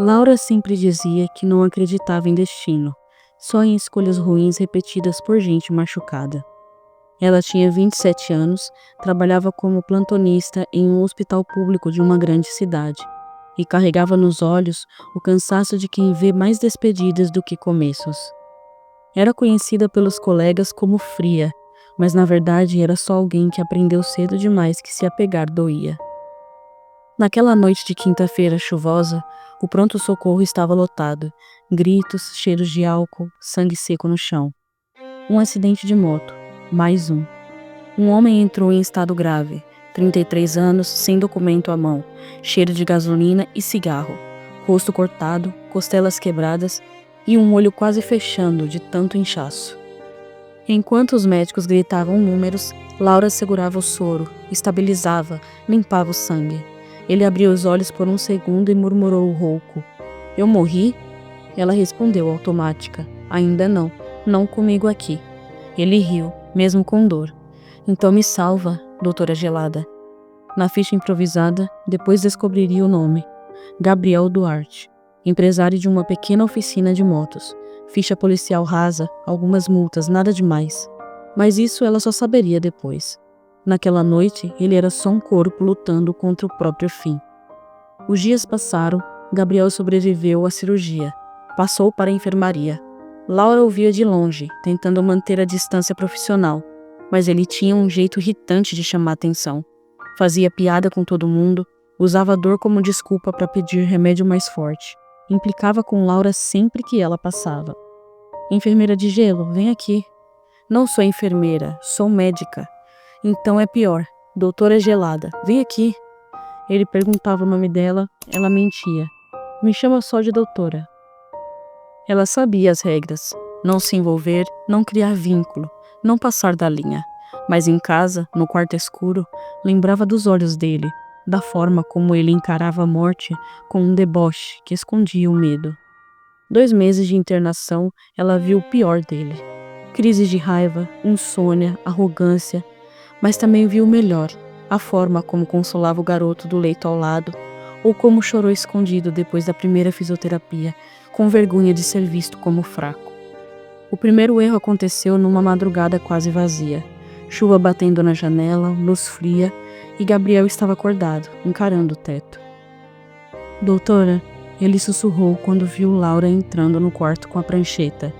Laura sempre dizia que não acreditava em destino, só em escolhas ruins repetidas por gente machucada. Ela tinha 27 anos, trabalhava como plantonista em um hospital público de uma grande cidade e carregava nos olhos o cansaço de quem vê mais despedidas do que começos. Era conhecida pelos colegas como fria, mas na verdade era só alguém que aprendeu cedo demais que se apegar doía. Naquela noite de quinta-feira chuvosa, o pronto-socorro estava lotado. Gritos, cheiros de álcool, sangue seco no chão. Um acidente de moto. Mais um. Um homem entrou em estado grave. 33 anos, sem documento à mão. Cheiro de gasolina e cigarro. Rosto cortado, costelas quebradas e um olho quase fechando de tanto inchaço. Enquanto os médicos gritavam números, Laura segurava o soro, estabilizava, limpava o sangue. Ele abriu os olhos por um segundo e murmurou rouco. Eu morri? Ela respondeu automática. Ainda não. Não comigo aqui. Ele riu, mesmo com dor. Então me salva, doutora Gelada. Na ficha improvisada, depois descobriria o nome. Gabriel Duarte. Empresário de uma pequena oficina de motos. Ficha policial rasa, algumas multas, nada demais. Mas isso ela só saberia depois. Naquela noite, ele era só um corpo lutando contra o próprio fim. Os dias passaram, Gabriel sobreviveu à cirurgia. Passou para a enfermaria. Laura ouvia de longe, tentando manter a distância profissional, mas ele tinha um jeito irritante de chamar atenção. Fazia piada com todo mundo, usava a dor como desculpa para pedir remédio mais forte. Implicava com Laura sempre que ela passava. Enfermeira de gelo, vem aqui. Não sou enfermeira, sou médica. Então é pior. Doutora Gelada, vem aqui. Ele perguntava o nome dela, ela mentia. Me chama só de doutora. Ela sabia as regras. Não se envolver, não criar vínculo, não passar da linha. Mas em casa, no quarto escuro, lembrava dos olhos dele, da forma como ele encarava a morte com um deboche que escondia o medo. 2 meses de internação, ela viu o pior dele. Crises de raiva, insônia, arrogância, mas também viu o melhor, a forma como consolava o garoto do leito ao lado, ou como chorou escondido depois da primeira fisioterapia, com vergonha de ser visto como fraco. O primeiro erro aconteceu numa madrugada quase vazia. Chuva batendo na janela, luz fria, e Gabriel estava acordado, encarando o teto. Doutora, ele sussurrou quando viu Laura entrando no quarto com a prancheta.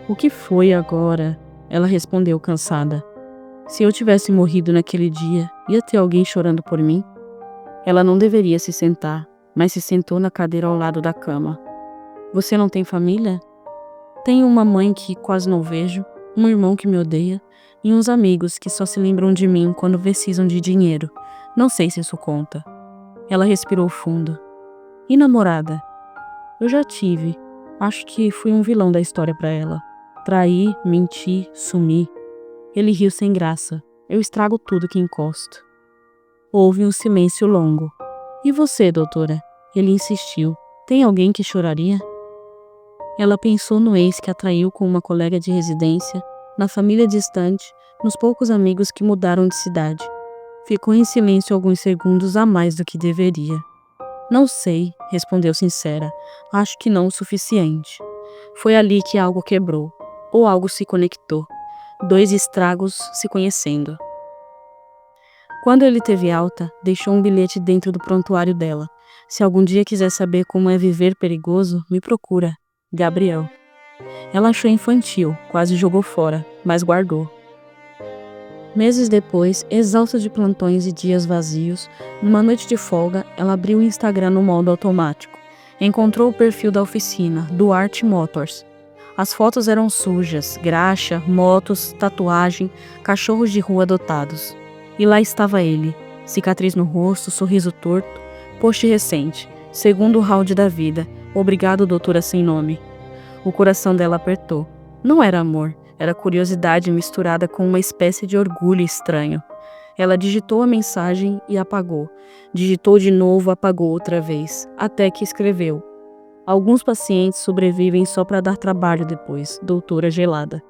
O que foi agora? Ela respondeu cansada. Se eu tivesse morrido naquele dia, ia ter alguém chorando por mim? Ela não deveria se sentar, mas se sentou na cadeira ao lado da cama. Você não tem família? Tenho uma mãe que quase não vejo, um irmão que me odeia e uns amigos que só se lembram de mim quando precisam de dinheiro. Não sei se isso conta. Ela respirou fundo. E namorada? Eu já tive. Acho que fui um vilão da história para ela. Traí, menti, sumi. Ele riu sem graça. Eu estrago tudo que encosto. Houve um silêncio longo. E você, doutora? Ele insistiu. Tem alguém que choraria? Ela pensou no ex que a traiu com uma colega de residência, na família distante, nos poucos amigos que mudaram de cidade. Ficou em silêncio alguns segundos a mais do que deveria. Não sei, respondeu sincera. Acho que não o suficiente. Foi ali que algo quebrou, ou algo se conectou. 2 estragos se conhecendo. Quando ele teve alta, deixou um bilhete dentro do prontuário dela. Se algum dia quiser saber como é viver perigoso, me procura. Gabriel. Ela achou infantil, quase jogou fora, mas guardou. Meses depois, exausta de plantões e dias vazios, numa noite de folga, ela abriu o Instagram no modo automático. Encontrou o perfil da oficina, Duarte Motors. As fotos eram sujas, graxa, motos, tatuagem, cachorros de rua adotados. E lá estava ele, cicatriz no rosto, sorriso torto, post recente, segundo round da vida, obrigado doutora sem nome. O coração dela apertou. Não era amor, era curiosidade misturada com uma espécie de orgulho estranho. Ela digitou a mensagem e apagou. Digitou de novo, apagou outra vez, até que escreveu. Alguns pacientes sobrevivem só para dar trabalho depois, doutora Gelada.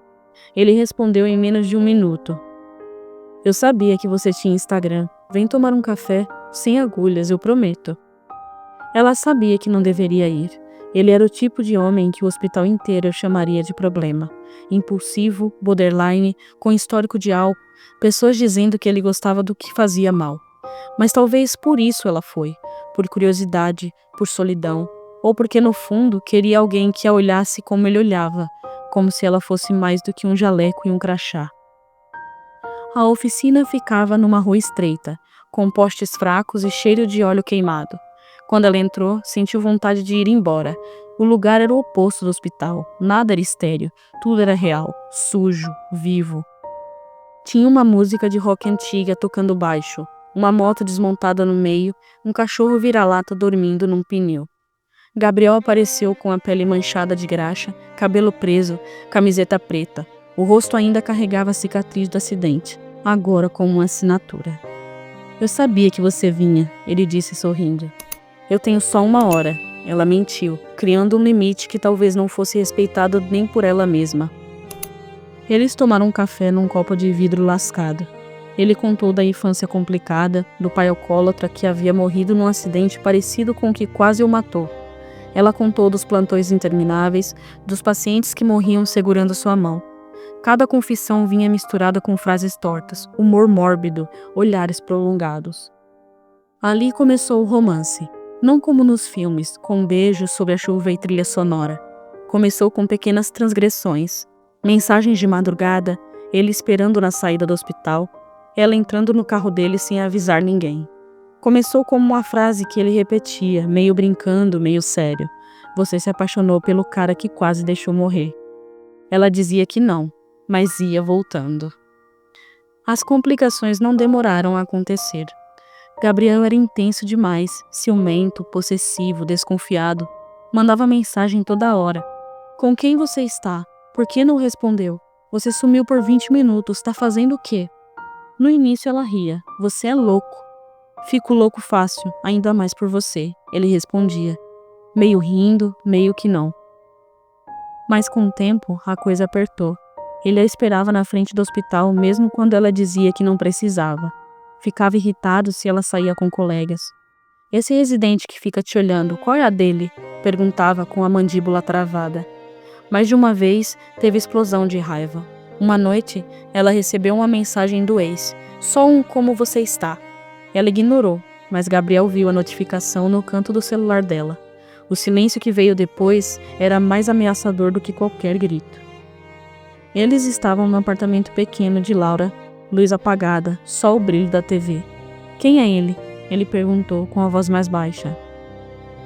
Ele respondeu em menos de 1 minuto. Eu sabia que você tinha Instagram. Vem tomar um café, sem agulhas, eu prometo. Ela sabia que não deveria ir. Ele era o tipo de homem que o hospital inteiro chamaria de problema. Impulsivo, borderline, com histórico de álcool, pessoas dizendo que ele gostava do que fazia mal. Mas talvez por isso ela foi, por curiosidade, por solidão, ou porque no fundo queria alguém que a olhasse como ele olhava, como se ela fosse mais do que um jaleco e um crachá. A oficina ficava numa rua estreita, com postes fracos e cheiro de óleo queimado. Quando ela entrou, sentiu vontade de ir embora. O lugar era o oposto do hospital, nada era estéril, tudo era real, sujo, vivo. Tinha uma música de rock antiga tocando baixo, uma moto desmontada no meio, um cachorro vira-lata dormindo num pneu. Gabriel apareceu com a pele manchada de graxa, cabelo preso, camiseta preta. O rosto ainda carregava a cicatriz do acidente, agora com uma assinatura. Eu sabia que você vinha, ele disse sorrindo. Eu tenho só 1 hora. Ela mentiu, criando um limite que talvez não fosse respeitado nem por ela mesma. Eles tomaram um café num copo de vidro lascado. Ele contou da infância complicada, do pai alcoólatra que havia morrido num acidente parecido com o que quase o matou. Ela contou dos plantões intermináveis, dos pacientes que morriam segurando sua mão. Cada confissão vinha misturada com frases tortas, humor mórbido, olhares prolongados. Ali começou o romance. Não como nos filmes, com beijos sob a chuva e trilha sonora. Começou com pequenas transgressões. Mensagens de madrugada, ele esperando na saída do hospital, ela entrando no carro dele sem avisar ninguém. Começou como uma frase que ele repetia, meio brincando, meio sério. Você se apaixonou pelo cara que quase deixou morrer. Ela dizia que não, mas ia voltando. As complicações não demoraram a acontecer. Gabriel era intenso demais, ciumento, possessivo, desconfiado. Mandava mensagem toda hora. Com quem você está? Por que não respondeu? Você sumiu por 20 minutos, tá fazendo o quê? No início ela ria. Você é louco. Fico louco fácil, ainda mais por você, ele respondia. Meio rindo, meio que não. Mas com o tempo, a coisa apertou. Ele a esperava na frente do hospital mesmo quando ela dizia que não precisava. Ficava irritado se ela saía com colegas. Esse residente que fica te olhando, qual é a dele? Perguntava com a mandíbula travada. Mais de uma vez, teve explosão de raiva. Uma noite, ela recebeu uma mensagem do ex. Só um como você está. Ela ignorou, mas Gabriel viu a notificação no canto do celular dela. O silêncio que veio depois era mais ameaçador do que qualquer grito. Eles estavam no apartamento pequeno de Laura, luz apagada, só o brilho da TV. Quem é ele? Ele perguntou com a voz mais baixa.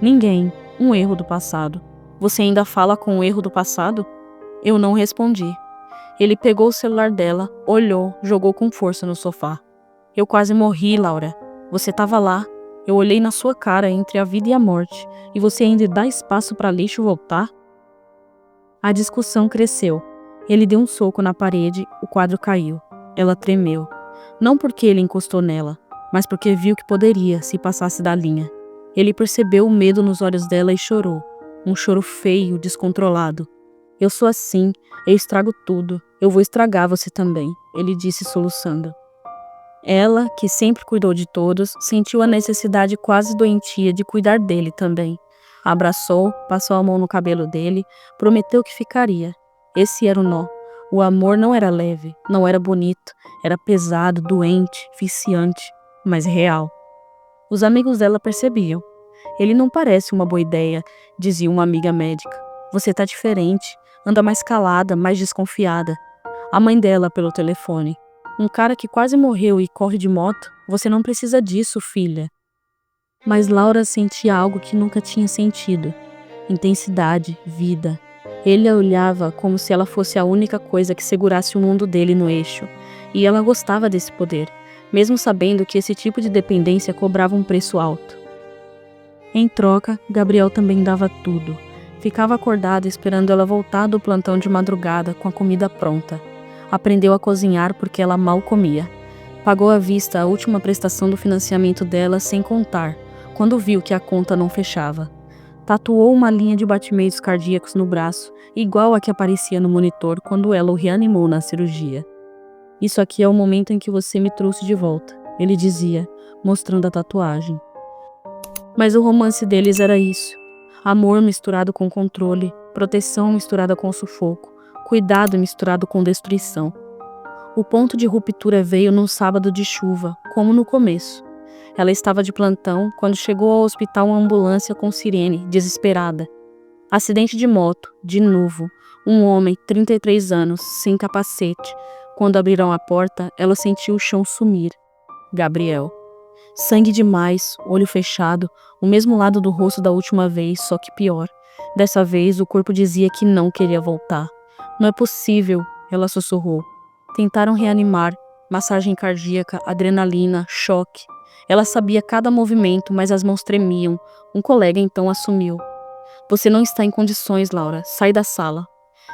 Ninguém, um erro do passado. Você ainda fala com o erro do passado? Eu não respondi. Ele pegou o celular dela, olhou, jogou com força no sofá. Eu quase morri, Laura. Você estava lá. Eu olhei na sua cara entre a vida e a morte. E você ainda dá espaço para lixo voltar? A discussão cresceu. Ele deu um soco na parede, o quadro caiu. Ela tremeu. Não porque ele encostou nela, mas porque viu que poderia se passasse da linha. Ele percebeu o medo nos olhos dela e chorou. Um choro feio, descontrolado. Eu sou assim, eu estrago tudo. Eu vou estragar você também, ele disse soluçando. Ela, que sempre cuidou de todos, sentiu a necessidade quase doentia de cuidar dele também. Abraçou, passou a mão no cabelo dele, prometeu que ficaria. Esse era o nó. O amor não era leve, não era bonito, era pesado, doente, viciante, mas real. Os amigos dela percebiam. Ele não parece uma boa ideia, dizia uma amiga médica. Você tá diferente, anda mais calada, mais desconfiada. A mãe dela pelo telefone. Um cara que quase morreu e corre de moto? Você não precisa disso, filha. Mas Laura sentia algo que nunca tinha sentido. Intensidade, vida. Ele a olhava como se ela fosse a única coisa que segurasse o mundo dele no eixo. E ela gostava desse poder, mesmo sabendo que esse tipo de dependência cobrava um preço alto. Em troca, Gabriel também dava tudo. Ficava acordado esperando ela voltar do plantão de madrugada com a comida pronta. Aprendeu a cozinhar porque ela mal comia. Pagou à vista a última prestação do financiamento dela sem contar, quando viu que a conta não fechava. Tatuou uma linha de batimentos cardíacos no braço, igual a que aparecia no monitor quando ela o reanimou na cirurgia. Isso aqui é o momento em que você me trouxe de volta, ele dizia, mostrando a tatuagem. Mas o romance deles era isso: amor misturado com controle, proteção misturada com sufoco, cuidado misturado com destruição. O ponto de ruptura veio num sábado de chuva, como no começo. Ela estava de plantão quando chegou ao hospital uma ambulância com sirene, desesperada. Acidente de moto, de novo. Um homem, 33 anos, sem capacete. Quando abriram a porta, ela sentiu o chão sumir. Gabriel. Sangue demais, olho fechado, o mesmo lado do rosto da última vez, só que pior. Dessa vez, o corpo dizia que não queria voltar. Não é possível, ela sussurrou. Tentaram reanimar, massagem cardíaca, adrenalina, choque. Ela sabia cada movimento, mas as mãos tremiam. Um colega então assumiu. Você não está em condições, Laura. Sai da sala.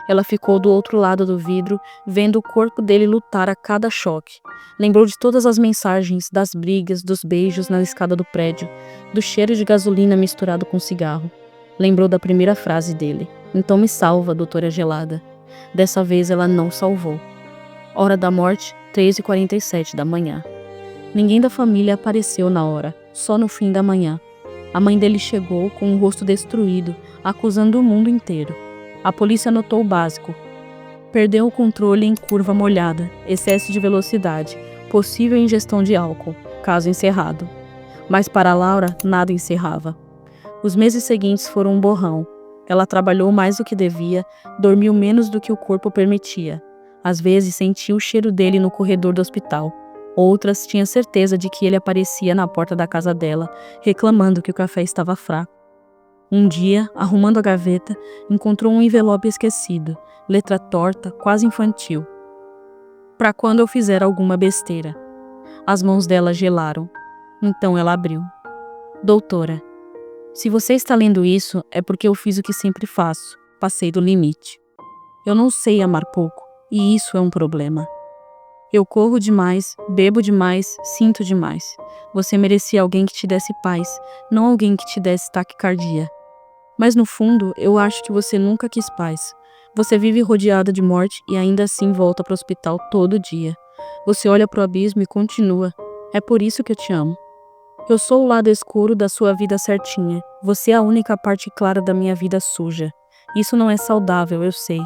Ela ficou do outro lado do vidro, vendo o corpo dele lutar a cada choque. Lembrou de todas as mensagens, das brigas, dos beijos na escada do prédio, do cheiro de gasolina misturado com cigarro. Lembrou da primeira frase dele. Então me salva, doutora gelada. Dessa vez ela não salvou. Hora da morte, 3h47 da manhã. Ninguém da família apareceu na hora, só no fim da manhã. A mãe dele chegou com o rosto destruído, acusando o mundo inteiro. A polícia notou o básico. Perdeu o controle em curva molhada, excesso de velocidade, possível ingestão de álcool, caso encerrado. Mas para Laura, nada encerrava. Os meses seguintes foram um borrão. Ela trabalhou mais do que devia, dormiu menos do que o corpo permitia. Às vezes sentia o cheiro dele no corredor do hospital. Outras tinha certeza de que ele aparecia na porta da casa dela, reclamando que o café estava fraco. Um dia, arrumando a gaveta, encontrou um envelope esquecido, letra torta, quase infantil. Para quando eu fizer alguma besteira. As mãos dela gelaram. Então ela abriu. Doutora, se você está lendo isso, é porque eu fiz o que sempre faço. Passei do limite. Eu não sei amar pouco, e isso é um problema. Eu corro demais, bebo demais, sinto demais. Você merecia alguém que te desse paz, não alguém que te desse taquicardia. Mas no fundo, eu acho que você nunca quis paz. Você vive rodeada de morte e ainda assim volta para o hospital todo dia. Você olha para o abismo e continua. É por isso que eu te amo. Eu sou o lado escuro da sua vida certinha. Você é a única parte clara da minha vida suja. Isso não é saudável, eu sei.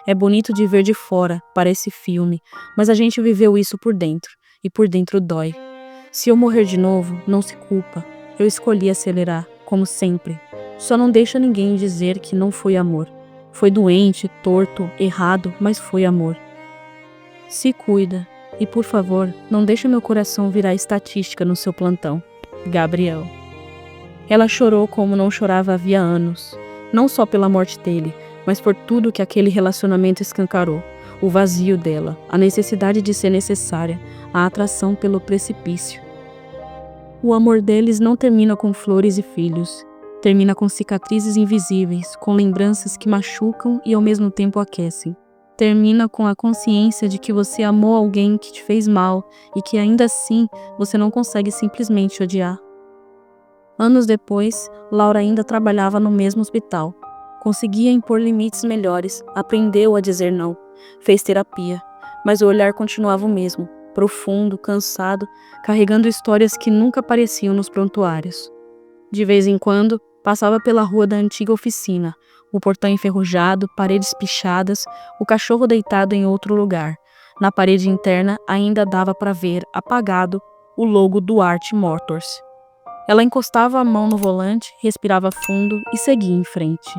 É bonito de ver de fora, parece filme, mas a gente viveu isso por dentro, e por dentro dói. Se eu morrer de novo, não se culpa. Eu escolhi acelerar, como sempre. Só não deixa ninguém dizer que não foi amor. Foi doente, torto, errado, mas foi amor. Se cuida, e por favor, não deixe meu coração virar estatística no seu plantão. Gabriel. Ela chorou como não chorava havia anos, não só pela morte dele, mas por tudo que aquele relacionamento escancarou, o vazio dela, a necessidade de ser necessária, a atração pelo precipício. O amor deles não termina com flores e filhos, termina com cicatrizes invisíveis, com lembranças que machucam e ao mesmo tempo aquecem. Termina com a consciência de que você amou alguém que te fez mal e que ainda assim você não consegue simplesmente odiar. Anos depois, Laura ainda trabalhava no mesmo hospital. Conseguia impor limites melhores, aprendeu a dizer não, fez terapia, mas o olhar continuava o mesmo, profundo, cansado, carregando histórias que nunca apareciam nos prontuários. De vez em quando, passava pela rua da antiga oficina, o portão enferrujado, paredes pichadas, o cachorro deitado em outro lugar. Na parede interna ainda dava para ver, apagado, o logo Duarte Motors. Ela encostava a mão no volante, respirava fundo e seguia em frente.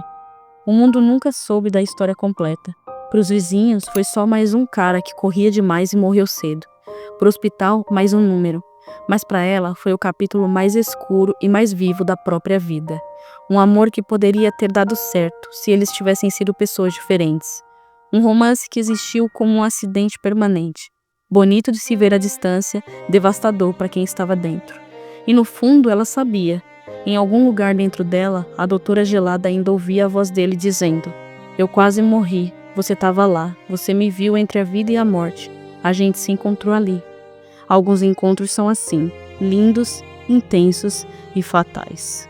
O mundo nunca soube da história completa. Para os vizinhos, foi só mais um cara que corria demais e morreu cedo. Para o hospital, mais um número. Mas para ela, foi o capítulo mais escuro e mais vivo da própria vida. Um amor que poderia ter dado certo se eles tivessem sido pessoas diferentes. Um romance que existiu como um acidente permanente. Bonito de se ver à distância, devastador para quem estava dentro. E no fundo, ela sabia. Em algum lugar dentro dela, a doutora gelada ainda ouvia a voz dele dizendo: eu quase morri, você estava lá, você me viu entre a vida e a morte. A gente se encontrou ali. Alguns encontros são assim, lindos, intensos e fatais.